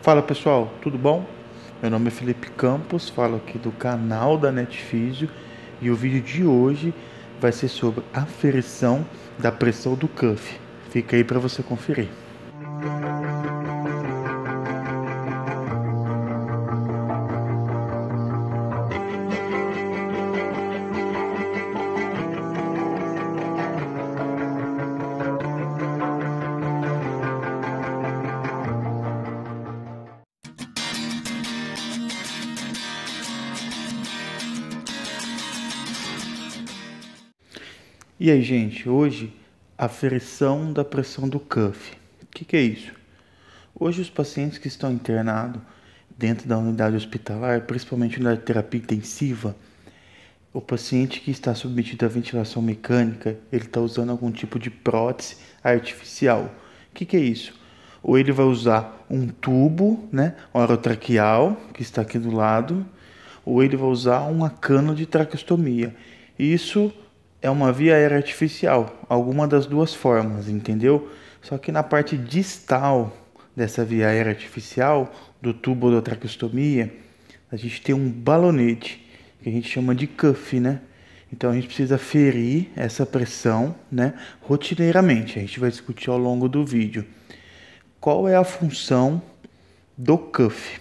Fala pessoal, tudo bom? Meu nome é Felipe Campos, falo aqui do canal da NetFísio e o vídeo de hoje vai ser sobre aferição da pressão do cuff. Fica aí para você conferir. E aí, gente, hoje aferição da pressão do cuff. O que é isso? Hoje os pacientes que estão internados dentro da unidade hospitalar, principalmente na terapia intensiva, o paciente que está submetido à ventilação mecânica, ele está usando algum tipo de prótese artificial. O que é isso? Ou ele vai usar um tubo, né, orotraqueal, que está aqui do lado, ou ele vai usar uma cana de traqueostomia. Isso é uma via aérea artificial, alguma das duas formas, entendeu? Só que na parte distal dessa via aérea artificial, do tubo da traqueostomia, a gente tem um balonete, que a gente chama de cuff, né? Então a gente precisa ferir essa pressão, né, rotineiramente. A gente vai discutir ao longo do vídeo. Qual é a função do cuff?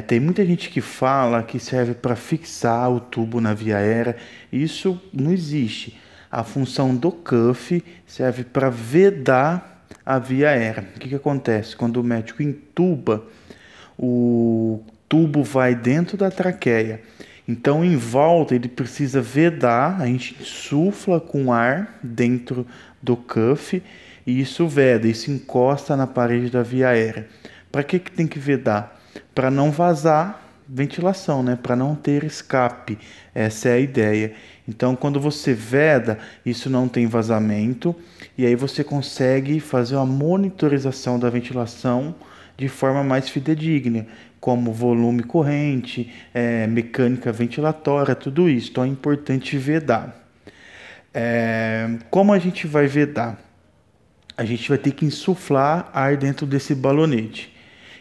Tem muita gente que fala que serve para fixar o tubo na via aérea. Isso não existe. A função do cuff serve para vedar a via aérea. O que acontece? Quando o médico intuba, o tubo vai dentro da traqueia. Então, em volta, ele precisa vedar. A gente insufla com ar dentro do cuff e isso veda, isso encosta na parede da via aérea. Para que tem que vedar? Para não vazar ventilação, né? Para não ter escape. Essa é a ideia. Então, quando você veda, isso não tem vazamento e aí você consegue fazer uma monitorização da ventilação de forma mais fidedigna, como volume corrente, mecânica ventilatória, tudo isso. Então, é importante vedar. Como a gente vai vedar? A gente vai ter que insuflar ar dentro desse balonete.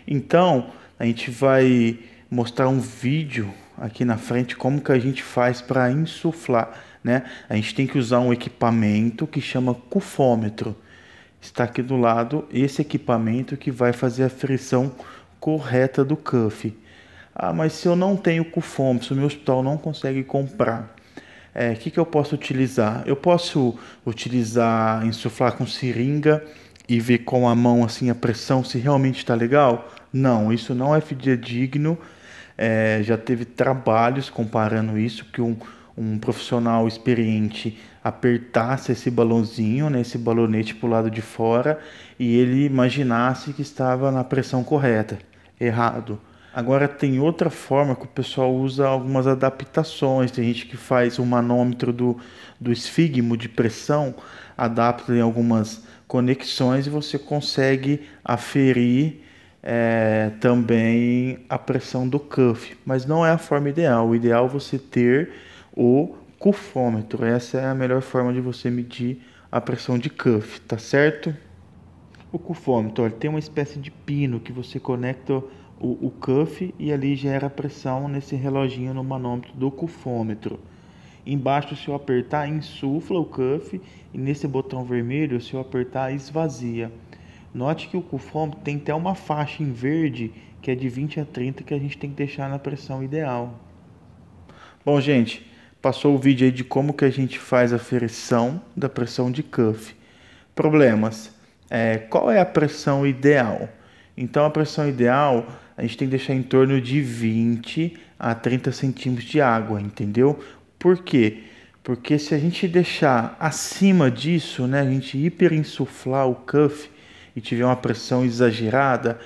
Então, a gente vai mostrar um vídeo aqui na frente como que a gente faz para insuflar, né? A gente tem que usar um equipamento que chama cufômetro. Está aqui do lado esse equipamento que vai fazer a frição correta do cuff. Ah, mas se eu não tenho cufômetro, se o meu hospital não consegue comprar, que eu posso utilizar? Eu posso utilizar, insuflar com seringa e ver com a mão assim a pressão se realmente está legal? Não, isso não é fidedigno. Já teve trabalhos comparando isso, que um profissional experiente apertasse esse balãozinho, né, esse balonete para o lado de fora e ele imaginasse que estava na pressão correta. Errado. Agora tem outra forma que o pessoal usa algumas adaptações. Tem gente que faz o manômetro do esfigmo de pressão, adapta em algumas conexões e você consegue aferir também a pressão do cuff. Mas não é a forma ideal. O ideal é você ter o cufômetro. Essa é a melhor forma de você medir a pressão de cuff, tá certo? O cufômetro, olha, tem uma espécie de pino que você conecta o cuff e ali gera pressão nesse reloginho no manômetro do cufômetro. Embaixo, se eu apertar, insufla o cuff e nesse botão vermelho, se eu apertar, esvazia. Note que o cufômetro tem até uma faixa em verde que é de 20 a 30 que a gente tem que deixar na pressão ideal. Bom, gente, passou o vídeo aí de como que a gente faz a aferição da pressão de cuff. Problemas. Qual é a pressão ideal? Então, a pressão ideal, a gente tem que deixar em torno de 20 a 30 centímetros de água, entendeu? Por quê? Porque se a gente deixar acima disso, né, a gente hiperinsuflar o cuff e tiver uma pressão exagerada,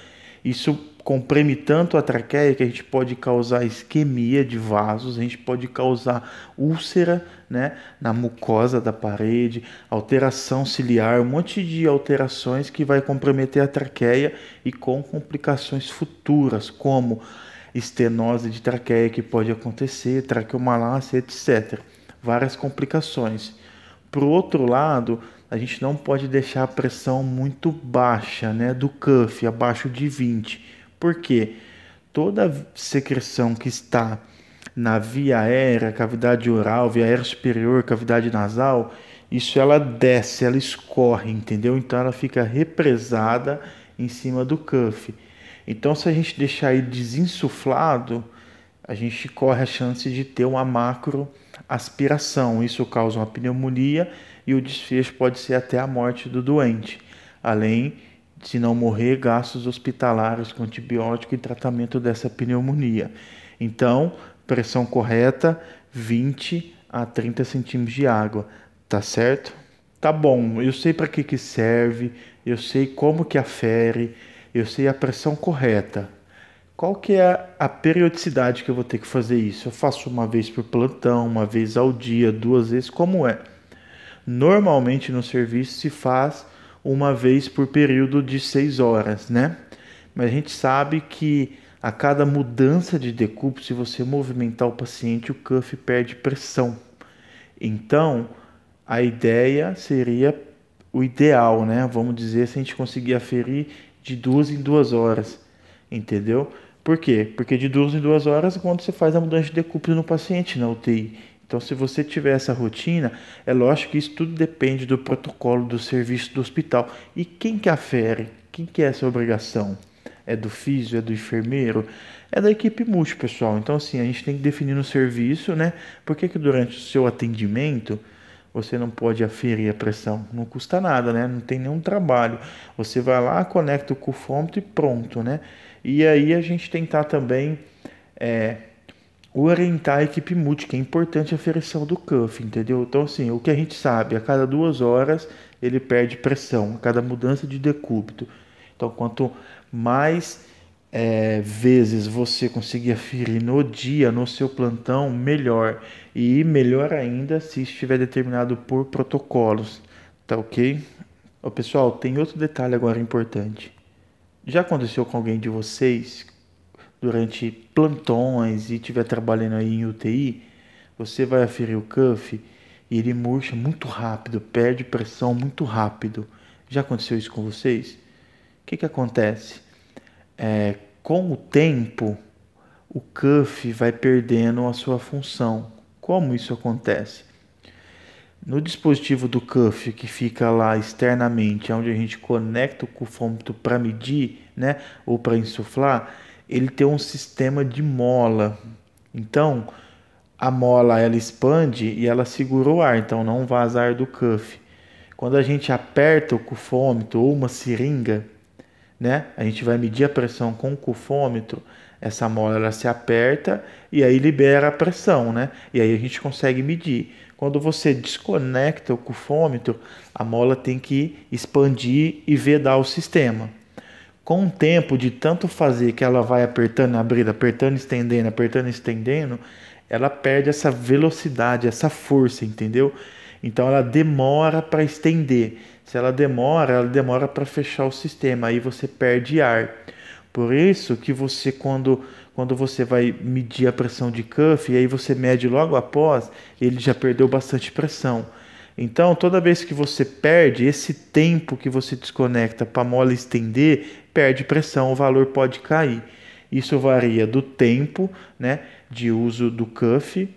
isso comprime tanto a traqueia que a gente pode causar isquemia de vasos, a gente pode causar úlcera, né, na mucosa da parede, alteração ciliar, um monte de alterações que vai comprometer a traqueia e com complicações futuras, como estenose de traqueia que pode acontecer, traqueomalácia, etc. Várias complicações. Por outro lado, a gente não pode deixar a pressão muito baixa, né, do cuff, abaixo de 20. Por quê? Toda secreção que está na via aérea, cavidade oral, via aérea superior, cavidade nasal, isso ela desce, ela escorre, entendeu? Então ela fica represada em cima do cuff. Então se a gente deixar ele desinsuflado, a gente corre a chance de ter uma macroaspiração. Isso causa uma pneumonia e o desfecho pode ser até a morte do doente. Além de, se não morrer, gastos hospitalares com antibiótico e tratamento dessa pneumonia. Então, pressão correta, 20 a 30 centímetros de água, tá certo? Tá bom, eu sei para que serve, eu sei como que afere, eu sei a pressão correta. Qual que é a periodicidade que eu vou ter que fazer isso? Eu faço uma vez por plantão, uma vez ao dia, 2 vezes, como é? Normalmente no serviço se faz uma vez por período de 6 horas, né? Mas a gente sabe que a cada mudança de decúbito, se você movimentar o paciente, o cuff perde pressão. Então, a ideia seria o ideal, né? Vamos dizer, se a gente conseguir aferir de 2 em 2 horas, entendeu? Por quê? Porque de 2 em 2 horas é quando você faz a mudança de decúbito no paciente na UTI. Então, se você tiver essa rotina, é lógico que isso tudo depende do protocolo do serviço do hospital. E quem que afere? Quem que é essa obrigação? É do físio? É do enfermeiro? É da equipe multi, pessoal. Então, assim, a gente tem que definir no serviço, né? Por que durante o seu atendimento você não pode aferir a pressão? Não custa nada, né? Não tem nenhum trabalho. Você vai lá, conecta o cufômetro e pronto, né? E aí a gente tentar também orientar a equipe multi, que é importante a aferição do cuff, entendeu? Então, assim, o que a gente sabe, a cada 2 horas ele perde pressão, a cada mudança de decúbito. Então, quanto mais vezes você conseguir aferir no dia, no seu plantão, melhor. E melhor ainda se estiver determinado por protocolos, tá ok? Ô, pessoal, tem outro detalhe agora importante. Já aconteceu com alguém de vocês durante plantões e estiver trabalhando aí em UTI, você vai aferir o cuff e ele murcha muito rápido, perde pressão muito rápido. Já aconteceu isso com vocês? O que acontece? Com o tempo, o cuff vai perdendo a sua função. Como isso acontece? No dispositivo do cuff que fica lá externamente, onde a gente conecta o cufômetro para medir, né, ou para insuflar, ele tem um sistema de mola. Então, a mola ela expande e ela segura o ar, então não vaza ar do cuff. Quando a gente aperta o cufômetro ou uma seringa, né, a gente vai medir a pressão com o cufômetro, essa mola ela se aperta e aí libera a pressão, né? E aí a gente consegue medir. Quando você desconecta o cufômetro, a mola tem que expandir e vedar o sistema. Com o tempo de tanto fazer que ela vai apertando, abrindo, apertando, estendendo, ela perde essa velocidade, essa força, entendeu? Então ela demora para estender. Se ela demora para fechar o sistema, aí você perde ar. Por isso que você, quando você vai medir a pressão de cuff, e aí você mede logo após, ele já perdeu bastante pressão. Então, toda vez que você perde esse tempo que você desconecta para a mola estender, perde pressão, o valor pode cair. Isso varia do tempo, né, de uso do cuff.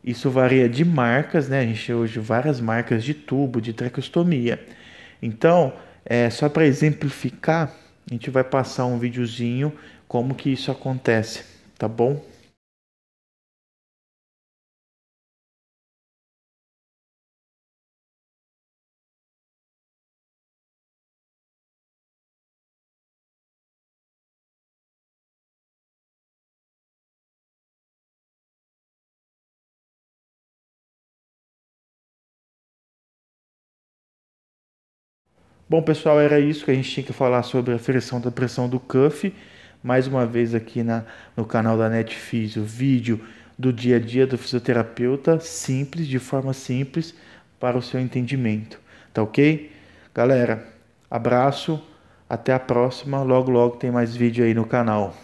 Isso varia de marcas, né? A gente tem hoje várias marcas de tubo, de traqueostomia. Então, só para exemplificar, a gente vai passar um videozinho como que isso acontece, tá bom? Bom, pessoal, era isso que a gente tinha que falar sobre a aferição da pressão do cuff. Mais uma vez aqui no canal da NetFisio, vídeo do dia a dia do fisioterapeuta, simples, de forma simples, para o seu entendimento. Tá ok? Galera, abraço, até a próxima. Logo, logo tem mais vídeo aí no canal.